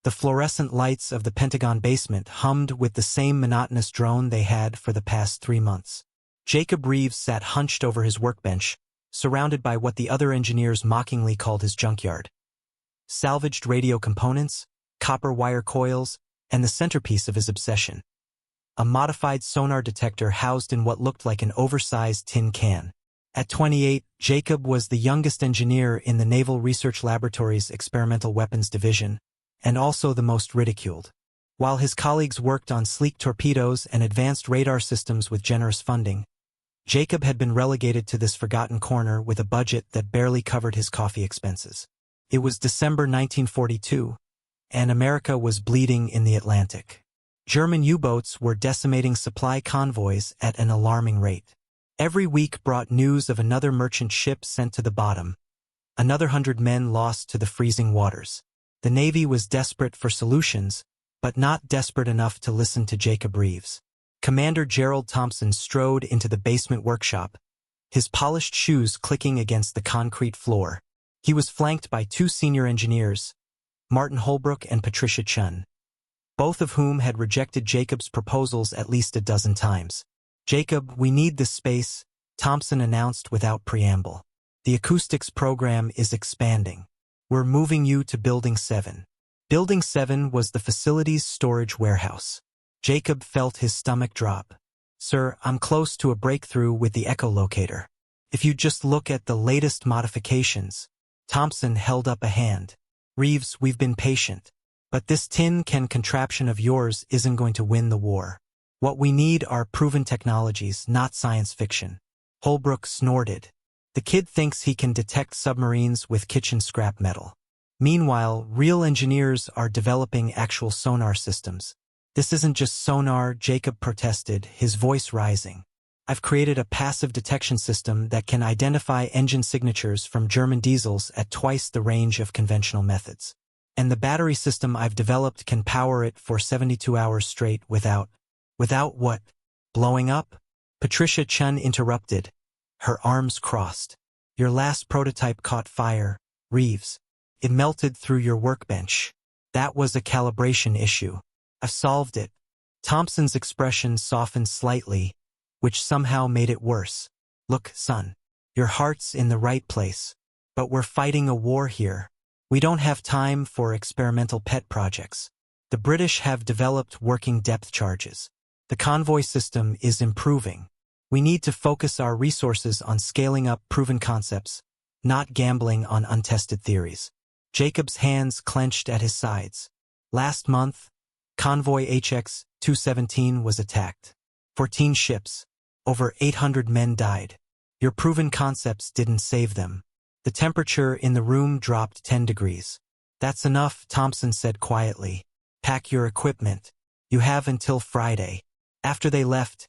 The fluorescent lights of the Pentagon basement hummed with the same monotonous drone they had for the past 3 months. Jacob Reeves sat hunched over his workbench, surrounded by what the other engineers mockingly called his junkyard. Salvaged radio components, copper wire coils, and the centerpiece of his obsession. A modified sonar detector housed in what looked like an oversized tin can. At 28, Jacob was the youngest engineer in the Naval Research Laboratory's Experimental Weapons Division, and also the most ridiculed. While his colleagues worked on sleek torpedoes and advanced radar systems with generous funding, Jacob had been relegated to this forgotten corner with a budget that barely covered his coffee expenses. It was December 1942, and America was bleeding in the Atlantic. German U-boats were decimating supply convoys at an alarming rate. Every week brought news of another merchant ship sent to the bottom, another 100 men lost to the freezing waters. The Navy was desperate for solutions, but not desperate enough to listen to Jacob Reeves. Commander Gerald Thompson strode into the basement workshop, his polished shoes clicking against the concrete floor. He was flanked by 2 senior engineers, Martin Holbrook and Patricia Chun, both of whom had rejected Jacob's proposals at least a dozen times. "Jacob, we need this space," Thompson announced without preamble. "The acoustics program is expanding. We're moving you to Building 7. Building 7 was the facility's storage warehouse. Jacob felt his stomach drop. "Sir, I'm close to a breakthrough with the echolocator. If you just look at the latest modifications." Thompson held up a hand. "Reeves, we've been patient. But this tin can contraption of yours isn't going to win the war. What we need are proven technologies, not science fiction." Holbrook snorted. "The kid thinks he can detect submarines with kitchen scrap metal. Meanwhile, real engineers are developing actual sonar systems." "This isn't just sonar," Jacob protested, his voice rising. "I've created a passive detection system that can identify engine signatures from German diesels at twice the range of conventional methods. And the battery system I've developed can power it for 72 hours straight without..." "Without what? Blowing up?" Patricia Chun interrupted, her arms crossed. "Your last prototype caught fire, Reeves. It melted through your workbench. That was a calibration issue. I've solved it." Thompson's expression softened slightly, which somehow made it worse. "Look, son, your heart's in the right place. But we're fighting a war here. We don't have time for experimental pet projects. The British have developed working depth charges. The Convoy system is improving. We need to focus our resources on scaling up proven concepts, not gambling on untested theories." Jacob's hands clenched at his sides. "Last month, Convoy HX-217 was attacked. 14 ships, over 800 men died. Your proven concepts didn't save them." The temperature in the room dropped 10 degrees. "That's enough," Thompson said quietly. "Pack your equipment. You have until Friday." After they left,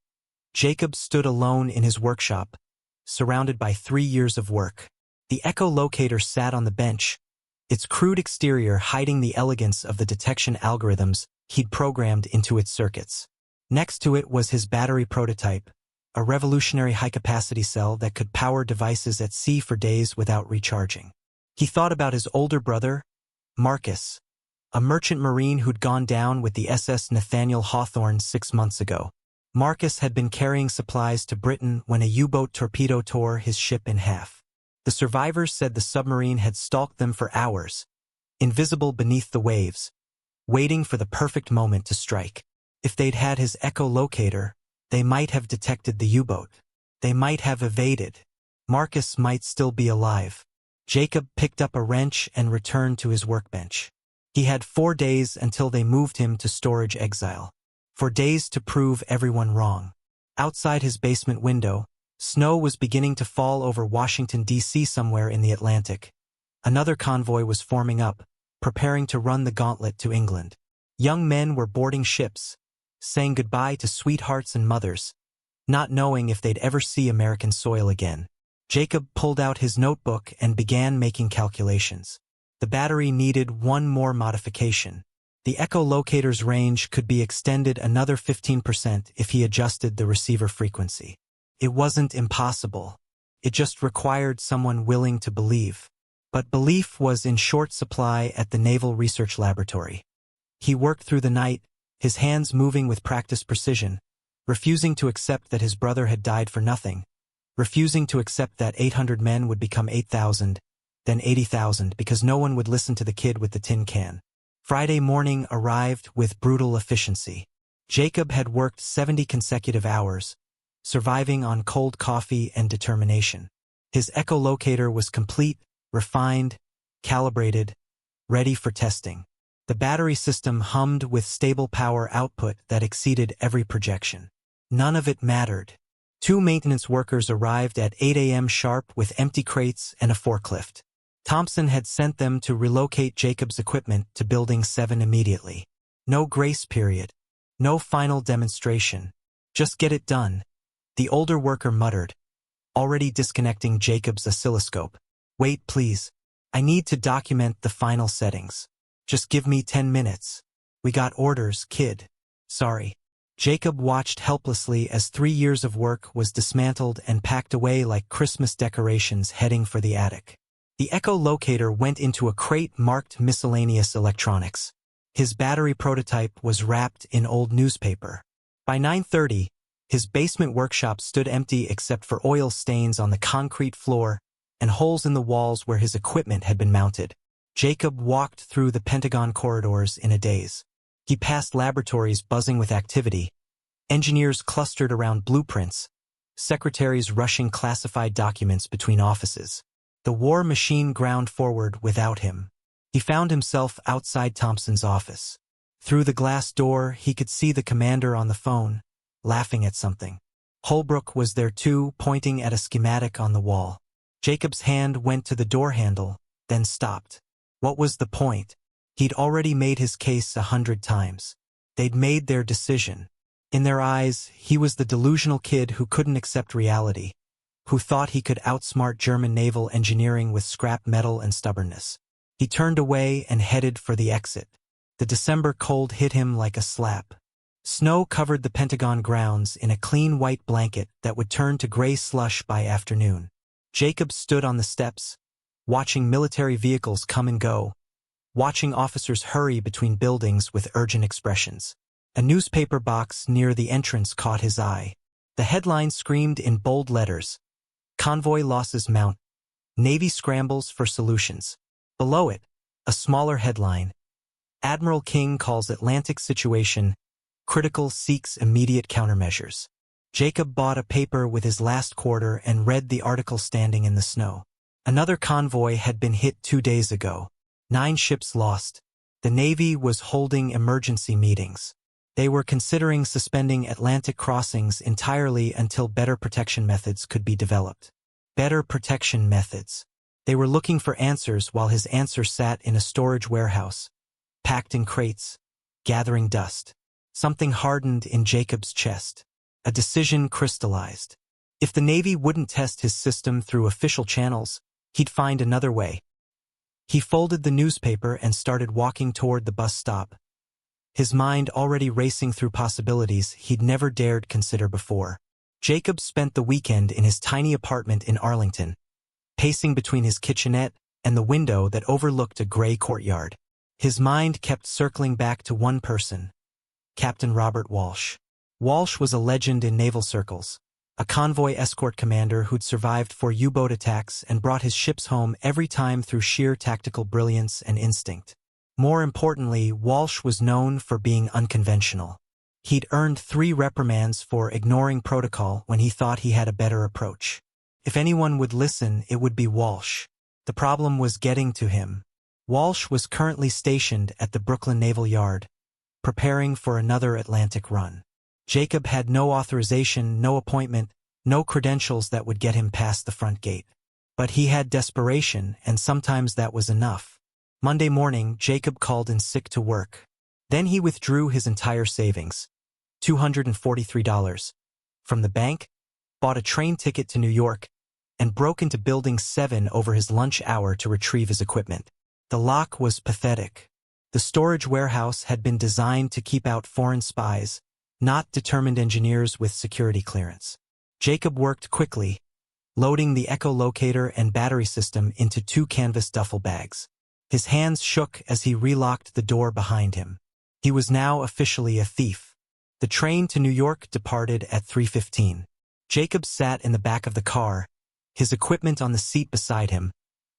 Jacob stood alone in his workshop, surrounded by 3 years of work. The echolocator sat on the bench, its crude exterior hiding the elegance of the detection algorithms he'd programmed into its circuits. Next to it was his battery prototype, a revolutionary high-capacity cell that could power devices at sea for days without recharging. He thought about his older brother, Marcus, a merchant marine who'd gone down with the SS Nathaniel Hawthorne 6 months ago. Marcus had been carrying supplies to Britain when a U-boat torpedo tore his ship in half. The survivors said the submarine had stalked them for hours, invisible beneath the waves, waiting for the perfect moment to strike. If they'd had his echolocator, they might have detected the U-boat. They might have evaded. Marcus might still be alive. Jacob picked up a wrench and returned to his workbench. He had 4 days until they moved him to storage exile. 4 days to prove everyone wrong. Outside his basement window, snow was beginning to fall over Washington, D.C. somewhere in the Atlantic. Another convoy was forming up, preparing to run the gauntlet to England. Young men were boarding ships, saying goodbye to sweethearts and mothers, not knowing if they'd ever see American soil again. Jacob pulled out his notebook and began making calculations. The battery needed one more modification. The echolocator's range could be extended another 15% if he adjusted the receiver frequency. It wasn't impossible. It just required someone willing to believe. But belief was in short supply at the Naval Research Laboratory. He worked through the night, his hands moving with practiced precision, refusing to accept that his brother had died for nothing, refusing to accept that 800 men would become 8,000, then 80,000 because no one would listen to the kid with the tin can. Friday morning arrived with brutal efficiency. Jacob had worked 70 consecutive hours, surviving on cold coffee and determination. His echolocator was complete, refined, calibrated, ready for testing. The battery system hummed with stable power output that exceeded every projection. None of it mattered. 2 maintenance workers arrived at 8 a.m. sharp with empty crates and a forklift. Thompson had sent them to relocate Jacob's equipment to Building 7 immediately. No grace period. No final demonstration. Just get it done. The older worker muttered, already disconnecting Jacob's oscilloscope. Wait, please. I need to document the final settings. Just give me 10 minutes. We got orders, kid. Sorry. Jacob watched helplessly as 3 years of work was dismantled and packed away like Christmas decorations heading for the attic. The echolocator went into a crate marked miscellaneous electronics. His battery prototype was wrapped in old newspaper. By 9:30, his basement workshop stood empty except for oil stains on the concrete floor and holes in the walls where his equipment had been mounted. Jacob walked through the Pentagon corridors in a daze. He passed laboratories buzzing with activity, engineers clustered around blueprints, secretaries rushing classified documents between offices. The war machine ground forward without him. He found himself outside Thompson's office. Through the glass door, he could see the commander on the phone, laughing at something. Holbrook was there too, pointing at a schematic on the wall. Jacob's hand went to the door handle, then stopped. What was the point? He'd already made his case 100 times. They'd made their decision. In their eyes, he was the delusional kid who couldn't accept reality, who thought he could outsmart German naval engineering with scrap metal and stubbornness. He turned away and headed for the exit. The December cold hit him like a slap. Snow covered the Pentagon grounds in a clean white blanket that would turn to gray slush by afternoon. Jacob stood on the steps, watching military vehicles come and go, watching officers hurry between buildings with urgent expressions. A newspaper box near the entrance caught his eye. The headline screamed in bold letters, "Convoy losses mount. Navy scrambles for solutions." Below it, a smaller headline, "Admiral King calls Atlantic situation critical, seeks immediate countermeasures." Jacob bought a paper with his last quarter and read the article standing in the snow. Another convoy had been hit 2 days ago. 9 ships lost. The Navy was holding emergency meetings. They were considering suspending Atlantic crossings entirely until better protection methods could be developed. Better protection methods. They were looking for answers while his answer sat in a storage warehouse, packed in crates, gathering dust. Something hardened in Jacob's chest. A decision crystallized. If the Navy wouldn't test his system through official channels, he'd find another way. He folded the newspaper and started walking toward the bus stop, his mind already racing through possibilities he'd never dared consider before. Jacob spent the weekend in his tiny apartment in Arlington, pacing between his kitchenette and the window that overlooked a gray courtyard. His mind kept circling back to one person, Captain Robert Walsh. Walsh was a legend in naval circles, a convoy escort commander who'd survived 4 U-boat attacks and brought his ships home every time through sheer tactical brilliance and instinct. More importantly, Walsh was known for being unconventional. He'd earned 3 reprimands for ignoring protocol when he thought he had a better approach. If anyone would listen, it would be Walsh. The problem was getting to him. Walsh was currently stationed at the Brooklyn Naval Yard, preparing for another Atlantic run. Jacob had no authorization, no appointment, no credentials that would get him past the front gate. But he had desperation, and sometimes that was enough. Monday morning, Jacob called in sick to work. Then he withdrew his entire savings, $243, from the bank, bought a train ticket to New York, and broke into Building 7 over his lunch hour to retrieve his equipment. The lock was pathetic. The storage warehouse had been designed to keep out foreign spies, not determined engineers with security clearance. Jacob worked quickly, loading the echolocator and battery system into 2 canvas duffel bags. His hands shook as he relocked the door behind him. He was now officially a thief. The train to New York departed at 3:15. Jacob sat in the back of the car, his equipment on the seat beside him,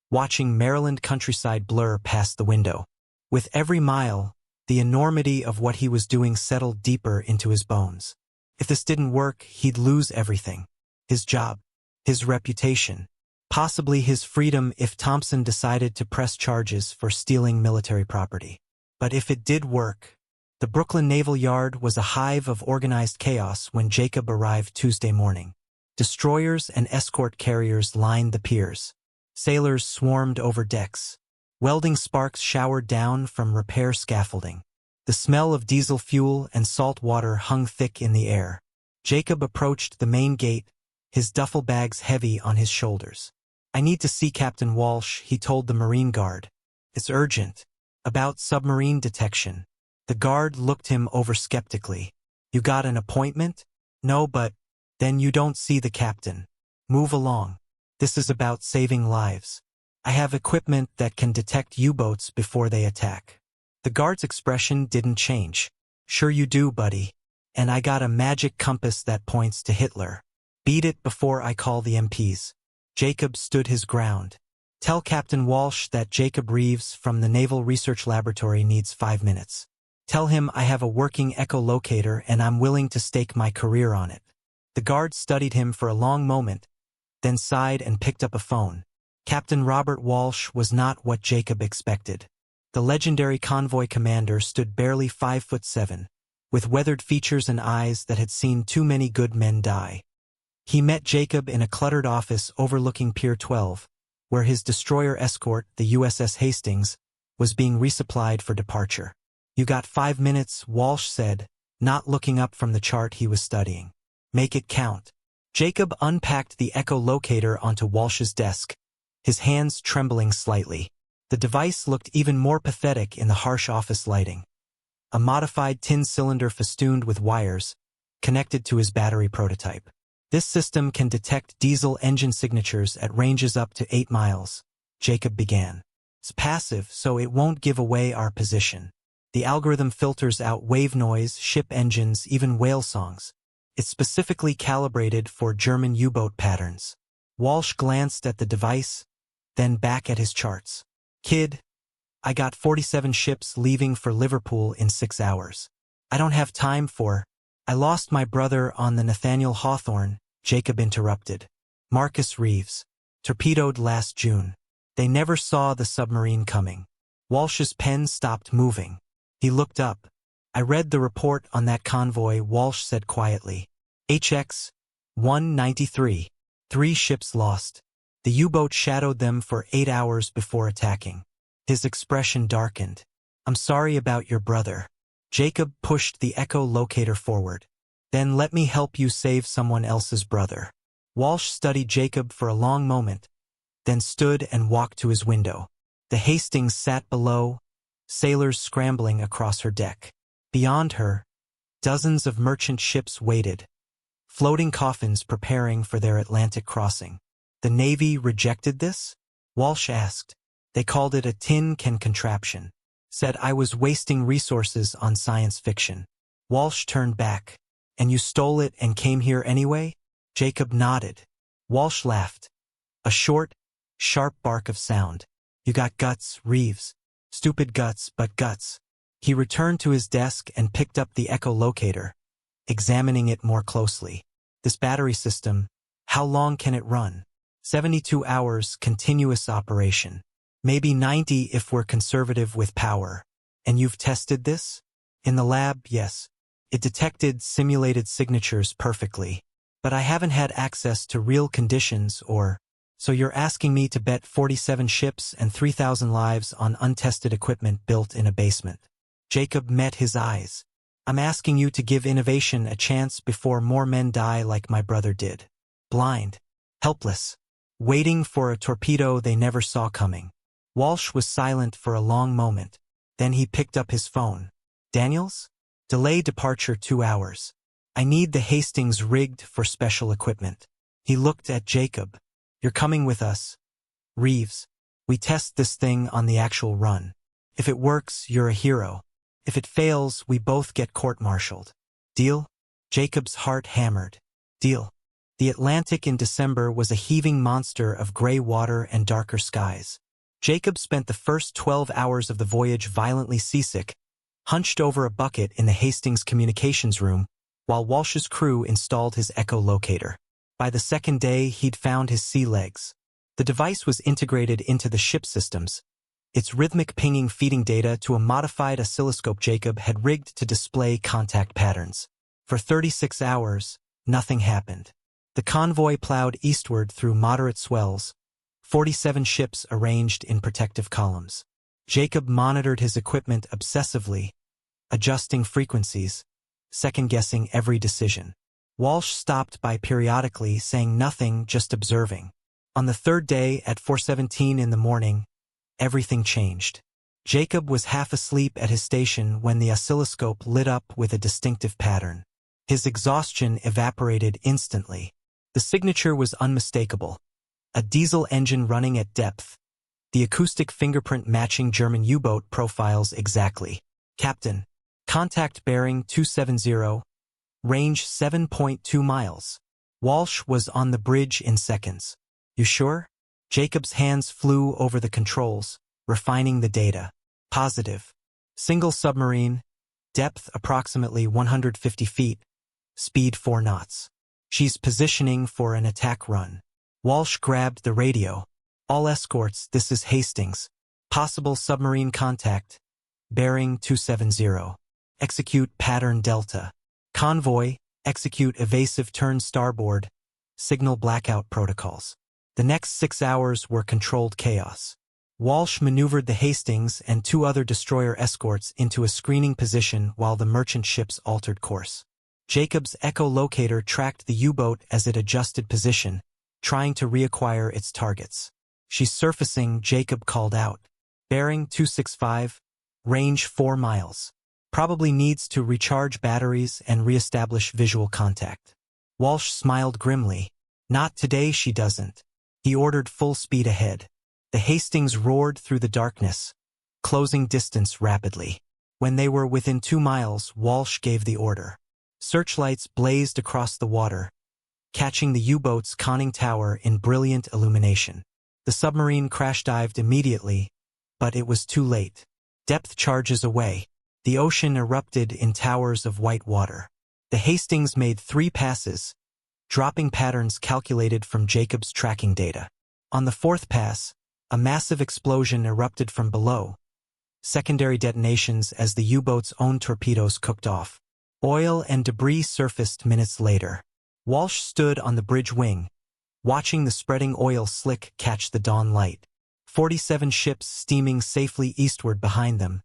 watching Maryland countryside blur past the window. With every mile, the enormity of what he was doing settled deeper into his bones. If this didn't work, he'd lose everything. His job, his reputation, possibly his freedom if Thompson decided to press charges for stealing military property. But if it did work, the Brooklyn Naval Yard was a hive of organized chaos when Jacob arrived Tuesday morning. Destroyers and escort carriers lined the piers. Sailors swarmed over decks. Welding sparks showered down from repair scaffolding. The smell of diesel fuel and salt water hung thick in the air. Jacob approached the main gate, his duffel bags heavy on his shoulders. "I need to see Captain Walsh," he told the Marine guard. "It's urgent. About submarine detection." The guard looked him over skeptically. "You got an appointment?" "No, but..." "Then you don't see the captain. Move along. This is about saving lives. I have equipment that can detect U-boats before they attack." The guard's expression didn't change. "Sure you do, buddy. And I got a magic compass that points to Hitler. Beat it before I call the MPs." Jacob stood his ground. "Tell Captain Walsh that Jacob Reeves from the Naval Research Laboratory needs 5 minutes. Tell him I have a working echolocator and I'm willing to stake my career on it." The guard studied him for a long moment, then sighed and picked up a phone. Captain Robert Walsh was not what Jacob expected. The legendary convoy commander stood barely 5'7", with weathered features and eyes that had seen too many good men die. He met Jacob in a cluttered office overlooking Pier 12, where his destroyer escort, the USS Hastings, was being resupplied for departure. "You got 5 minutes," Walsh said, not looking up from the chart he was studying. "Make it count." Jacob unpacked the echolocator onto Walsh's desk, his hands trembling slightly. The device looked even more pathetic in the harsh office lighting. A modified tin cylinder festooned with wires, connected to his battery prototype. "This system can detect diesel engine signatures at ranges up to 8 miles, Jacob began. "It's passive, so it won't give away our position. The algorithm filters out wave noise, ship engines, even whale songs. It's specifically calibrated for German U-boat patterns." Walsh glanced at the device, then back at his charts. "Kid, I got 47 ships leaving for Liverpool in 6 hours. I don't have time for..." "I lost my brother on the Nathaniel Hawthorne," Jacob interrupted. "Marcus Reeves. Torpedoed last June. They never saw the submarine coming." Walsh's pen stopped moving. He looked up. "I read the report on that convoy," Walsh said quietly. "HX 193. 3 ships lost. The U-boat shadowed them for 8 hours before attacking." His expression darkened. "I'm sorry about your brother." Jacob pushed the echolocator forward. "Then let me help you save someone else's brother." Walsh studied Jacob for a long moment, then stood and walked to his window. The Hastings sat below, sailors scrambling across her deck. Beyond her, dozens of merchant ships waited, floating coffins preparing for their Atlantic crossing. "The Navy rejected this?" Walsh asked. "They called it a tin can contraption. Said I was wasting resources on science fiction." Walsh turned back. "And you stole it and came here anyway?" Jacob nodded. Walsh laughed. A short, sharp bark of sound. "You got guts, Reeves. Stupid guts, but guts." He returned to his desk and picked up the echolocator, examining it more closely. "This battery system, how long can it run?" 72 hours continuous operation. Maybe 90 if we're conservative with power. "And you've tested this?" "In the lab, yes. It detected simulated signatures perfectly. But I haven't had access to real conditions or..." "So you're asking me to bet 47 ships and 3,000 lives on untested equipment built in a basement?" Jacob met his eyes. "I'm asking you to give innovation a chance before more men die like my brother did. Blind. Helpless. Waiting for a torpedo they never saw coming." Walsh was silent for a long moment. Then he picked up his phone. "Daniels? Delay departure 2 hours. I need the Hastings rigged for special equipment." He looked at Jacob. "You're coming with us, Reeves. We test this thing on the actual run. If it works, you're a hero. If it fails, we both get court-martialed. Deal? Jacob's heart hammered. Deal. The Atlantic in December was a heaving monster of gray water and darker skies. Jacob spent the first 12 hours of the voyage violently seasick, hunched over a bucket in the Hastings communications room, while Walsh's crew installed his echolocator. By the second day, he'd found his sea legs. The device was integrated into the ship systems, its rhythmic pinging feeding data to a modified oscilloscope Jacob had rigged to display contact patterns. For 36 hours, nothing happened. The convoy plowed eastward through moderate swells, 47 ships arranged in protective columns. Jacob monitored his equipment obsessively, adjusting frequencies, second-guessing every decision. Walsh stopped by periodically, saying nothing, just observing. On the third day, at 4:17 in the morning, everything changed. Jacob was half asleep at his station when the oscilloscope lit up with a distinctive pattern. His exhaustion evaporated instantly. The signature was unmistakable. A diesel engine running at depth. The acoustic fingerprint matching German U-boat profiles exactly. Captain. Contact bearing 270. Range 7.2 miles. Walsh was on the bridge in seconds. You sure? Jacob's hands flew over the controls, refining the data. Positive. Single submarine. Depth approximately 150 feet. Speed 4 knots. She's positioning for an attack run. Walsh grabbed the radio. All escorts, this is Hastings. Possible submarine contact. Bearing 270. Execute pattern Delta. Convoy, execute evasive turn starboard. Signal blackout protocols. The next 6 hours were controlled chaos. Walsh maneuvered the Hastings and 2 other destroyer escorts into a screening position while the merchant ships altered course. Jacob's echolocator tracked the U-boat as it adjusted position, trying to reacquire its targets. She's surfacing, Jacob called out. Bearing 265, range 4 miles. Probably needs to recharge batteries and reestablish visual contact. Walsh smiled grimly. Not today, she doesn't. He ordered full speed ahead. The Hastings roared through the darkness, closing distance rapidly. When they were within 2 miles, Walsh gave the order. Searchlights blazed across the water, catching the U-boat's conning tower in brilliant illumination. The submarine crash-dived immediately, but it was too late. Depth charges away. The ocean erupted in towers of white water. The Hastings made 3 passes, dropping patterns calculated from Jacob's tracking data. On the 4th pass, a massive explosion erupted from below. Secondary detonations as the U-boat's own torpedoes cooked off. Oil and debris surfaced minutes later. Walsh stood on the bridge wing, watching the spreading oil slick catch the dawn light. 47 ships steaming safely eastward behind them.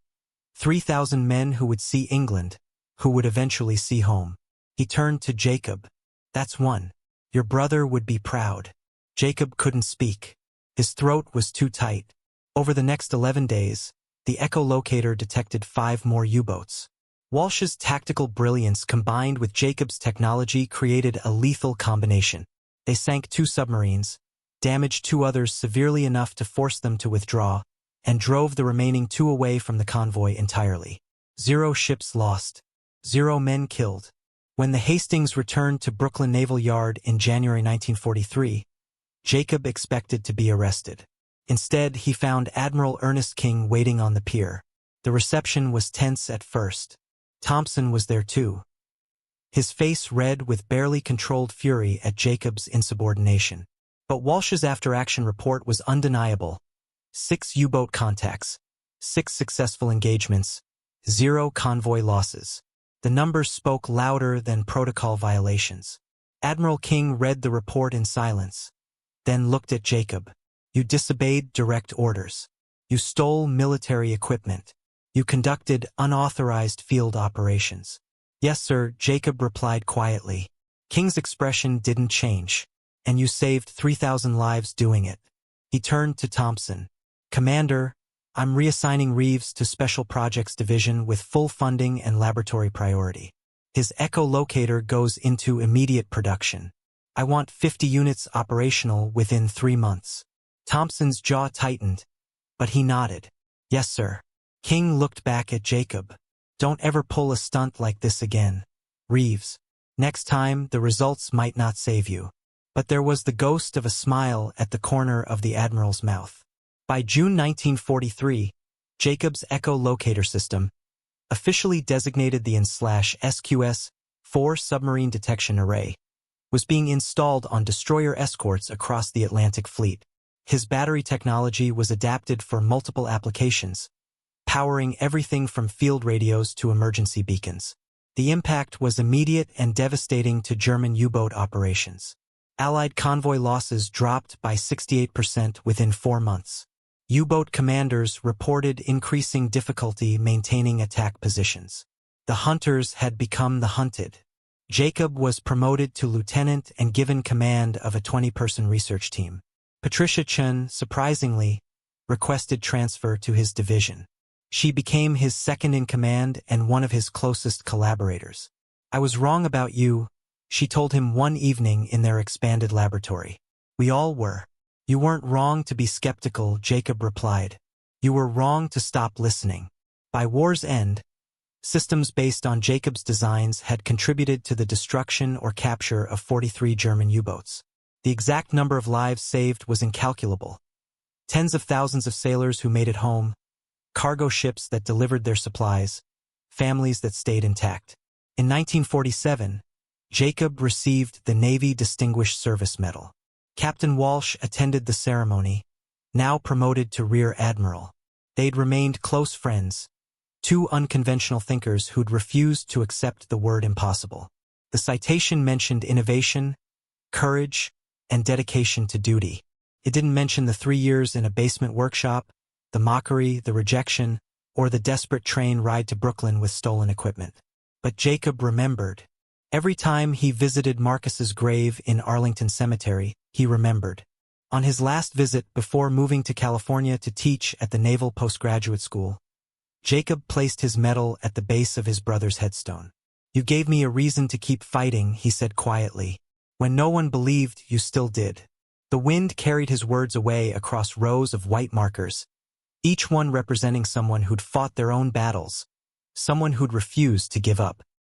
3,000 men who would see England, who would eventually see home. He turned to Jacob. That's one. Your brother would be proud. Jacob couldn't speak. His throat was too tight. Over the next 11 days, the echolocator detected 5 more U-boats. Walsh's tactical brilliance combined with Jacob's technology created a lethal combination. They sank 2 submarines, damaged 2 others severely enough to force them to withdraw, and drove the remaining 2 away from the convoy entirely. 0 ships lost. 0 men killed. When the Hastings returned to Brooklyn Naval Yard in January 1943, Jacob expected to be arrested. Instead, he found Admiral Ernest King waiting on the pier. The reception was tense at first. Thompson was there too, his face red with barely controlled fury at Jacob's insubordination. But Walsh's after-action report was undeniable. 6 U-boat contacts, 6 successful engagements, 0 convoy losses. The numbers spoke louder than protocol violations. Admiral King read the report in silence, then looked at Jacob. You disobeyed direct orders. You stole military equipment. You conducted unauthorized field operations. Yes, sir, Jacob replied quietly. King's expression didn't change. And you saved 3,000 lives doing it. He turned to Thompson. Commander, I'm reassigning Reeves to Special Projects Division with full funding and laboratory priority. His echolocator goes into immediate production. I want 50 units operational within 3 months. Thompson's jaw tightened, but he nodded. Yes, sir. King looked back at Jacob. Don't ever pull a stunt like this again, Reeves. Next time, the results might not save you. But there was the ghost of a smile at the corner of the Admiral's mouth. By June 1943, Jacob's Echo Locator system, officially designated the IN/SQS-4 submarine detection array, was being installed on destroyer escorts across the Atlantic Fleet. His battery technology was adapted for multiple applications, powering everything from field radios to emergency beacons. The impact was immediate and devastating to German U-boat operations. Allied convoy losses dropped by 68% within 4 months. U-boat commanders reported increasing difficulty maintaining attack positions. The hunters had become the hunted. Jacob was promoted to lieutenant and given command of a 20-person research team. Patricia Chen, surprisingly, requested transfer to his division. She became his second-in-command and one of his closest collaborators. "I was wrong about you," she told him one evening in their expanded laboratory. "We all were." "You weren't wrong to be skeptical," Jacob replied. "You were wrong to stop listening." By war's end, systems based on Jacob's designs had contributed to the destruction or capture of 43 German U-boats. The exact number of lives saved was incalculable. Tens of thousands of sailors who made it home, cargo ships that delivered their supplies, families that stayed intact. In 1947, Jacob received the Navy Distinguished Service Medal. Captain Walsh attended the ceremony, now promoted to Rear Admiral. They'd remained close friends, two unconventional thinkers who'd refused to accept the word impossible. The citation mentioned innovation, courage, and dedication to duty. It didn't mention the 3 years in a basement workshop, the mockery, the rejection, or the desperate train ride to Brooklyn with stolen equipment. But Jacob remembered. Every time he visited Marcus's grave in Arlington Cemetery, he remembered. On his last visit before moving to California to teach at the Naval Postgraduate School, Jacob placed his medal at the base of his brother's headstone. "You gave me a reason to keep fighting," he said quietly. "When no one believed, you still did." The wind carried his words away across rows of white markers, each one representing someone who'd fought their own battles, someone who'd refused to give up.